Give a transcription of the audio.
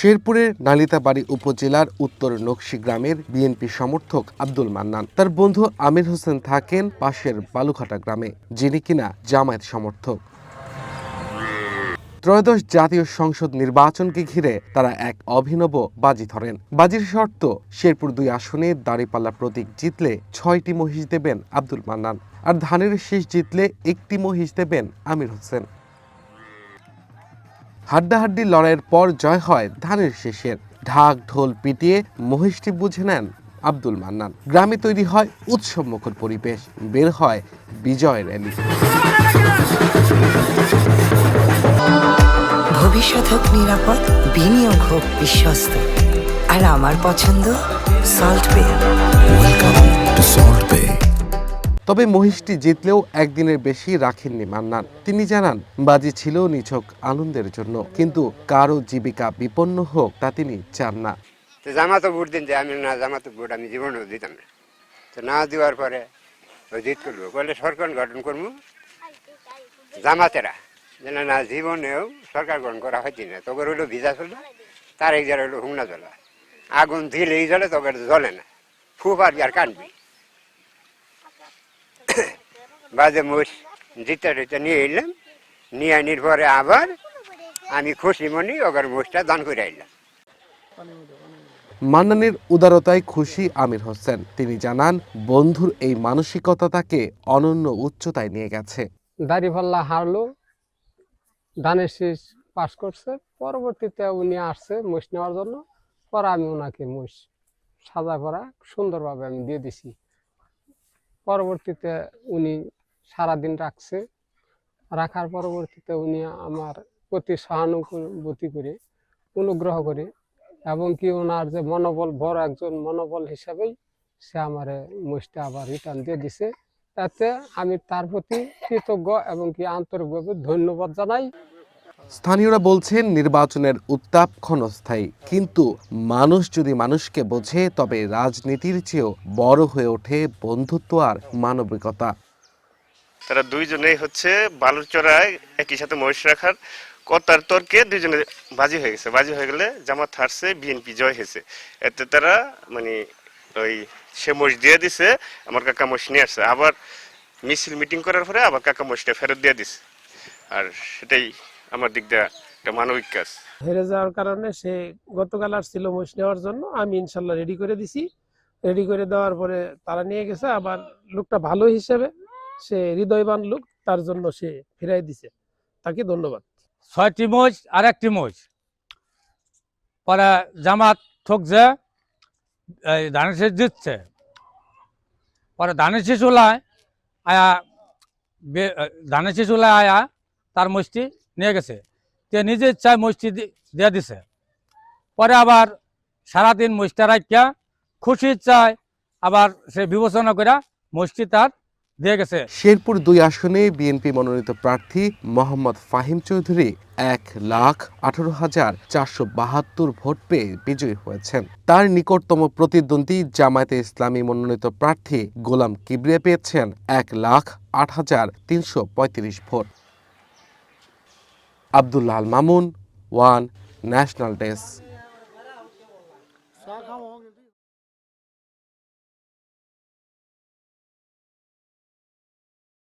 শেরপুরের নালিতাবাড়ী উপজেলার উত্তর নকশী গ্রামের বিএনপি সমর্থক আব্দুল মান্নান তার বন্ধু আমির হোসেন থাকেন পাশের বালুঘাটা গ্রামে, যিনি কিনা জামায়াত সমর্থক। ত্রয়োদশ জাতীয় সংসদ নির্বাচনকে ঘিরে তারা এক অভিনব বাজি ধরেন। বাজির শর্ত, শেরপুর 2 আসনে দাঁড়িপাল্লা প্রতীক জিতলে 6টি মহিষ দেবেন আব্দুল মান্নান, আর ধানের শীষ জিতলে 1টি মহিষ দেবেন আমির হোসেন। হাড্ডাহাড্ডি লড়াইয়ের পর জয় হয় ধানের শীষের। ঢাক ঢোল পিটিয়ে মহিষটি বুঝে নেন আব্দুল মান্নান। গ্রামে তৈরি হয় উৎসবমুখর পরিবেশ, বের হয় বিজয় র্যালি। ভবিষ্যৎ হোক নিরাপদ, বিনিয়োগ হোক বিশ্বস্ত, আর আমার পছন্দ সল্ট বে। তবে মহিষটি জিতলেও একদিনের বেশি রাখেননি মান্নান। তিনি জানান, বাজি ছিল নিছক আনন্দের জন্য, কিন্তু কারো জীবিকা বিপন্ন হোক তা তিনি চান না। জামাতে ভোট দিন যে আমি না, জামাতে ভোট আমি জীবনেও দিতাম না। তো না দেওয়ার পরে ওই জিত করবো বলে সরকার গঠন করবো জামাতেরা, যেন না জীবনেও সরকার গঠন করা হয়নি না। তখন হইলো ভিজা চলে, তার এক জায়গা হইলো হুংনা জ্বলা, আগুন দিলেই জ্বলে, তখন জ্বলে না, ফুপ আর কানবি বাজে মোষ জিতে টিতে নিয়ে এলাম। নিয়ে আনির পরে আবার আমি খুশি মনি ওখানে মোষটা দান করে আইলাম। মান্নানের উদারতায় খুশি আমির হোসেন। তিনি জানান, বন্ধুর এই মানসিকতা তাকে অনন্য উচ্চতায় নিয়ে গেছে। দাড়িপাল্লা হারলো, ধানের শীষ পাশ করছে, পরবর্তীতে উনি আসছে মোষ নেওয়ার জন্য। পরে আমি ওনাকে মোষ সাজা করা সুন্দরভাবে আমি দিয়ে দিছি। পরবর্তীতে উনি সারাদিন রাখছে, রাখার পরবর্তীতে উনি আমার প্রতি সহানুভূতি করে, অনুগ্রহ করে, এবং কি ওনার যে মনোবল, বড় একজন মনোবল হিসাবেই সে আমার মোষটা আবার রিটার্ন দিয়ে দিছে। তাতে আমি তার প্রতি কৃতজ্ঞ এবং কি আন্তরিকভাবে ধন্যবাদ জানাই। স্থানীয়রা বলছেন, নির্বাচনের উত্তাপ ক্ষণস্থায়ী, কিন্তু মানুষ যদি মানুষকে বোঝে তবে রাজনীতির চেয়েও বড় হয়ে ওঠে বন্ধুত্ব আর মানবিকতা। তারা দুইজনেই হচ্ছে বালুচরায় একই সাথে মহিষ রাখার কর্তার তর্কে দুইজনে বাজি হয়ে গেছে। বাজি হয়ে গেলে জামাত হারছে, বিএনপি জয় হয়েছে। এতে তারা মানে ওই সে মহিষ দিয়ে দিছে, আমার কাকা মহিষ নিয়ে আসছে। আবার মিছিল মিটিং করার পরে আবার কাকা মহিষটা ফেরত দিয়ে দিছে। আর সেটাই আমার দিক দিয়ে একটা মানবিক কাজ। হেরে যাওয়ার কারণে সে গতকাল আসছিল মহিষ নেওয়ার জন্য, আমি ইনশাল্লাহ রেডি করে দিছি। রেডি করে দেওয়ার পরে তারা নিয়ে গেছে। আবার লোকটা ভালো হিসেবে, সে হৃদয়বান লোক, তার জন্য সে ফিরাই দিছে, তাকে ধন্যবাদ। 6টি মহিষ আর 1টি মহিষ পরে জামাত ঠকছে, ধানের শীষ জিতছে। পরে ধানের শীষ উলায় আয়া, ধানের শীষ উলায় আয়া তার মহিষটি নিয়ে গেছে। তে নিজে ইচ্ছায় মহিষটি দিয়ে দিছে। পরে আবার সারাদিন মহিষটা রাখিয়া খুশি ইচ্ছায় আবার সে বিবেচনা করে মহিষটি তার দিয়ে গেছে। শেরপুর 2 আসনে বিএনপি মনোনীত প্রার্থী মোহাম্মদ ফাহিম চৌধুরী 1,18,472 ভোট পেয়ে বিজয়ী হয়েছেন। তার নিকটতম প্রতিদ্বন্দ্বী জামায়াতে ইসলামী মনোনীত প্রার্থী গোলাম কিবরিয়া পেয়েছেন 1,08,335 vote. Abdullah Al Mamun, one national desk.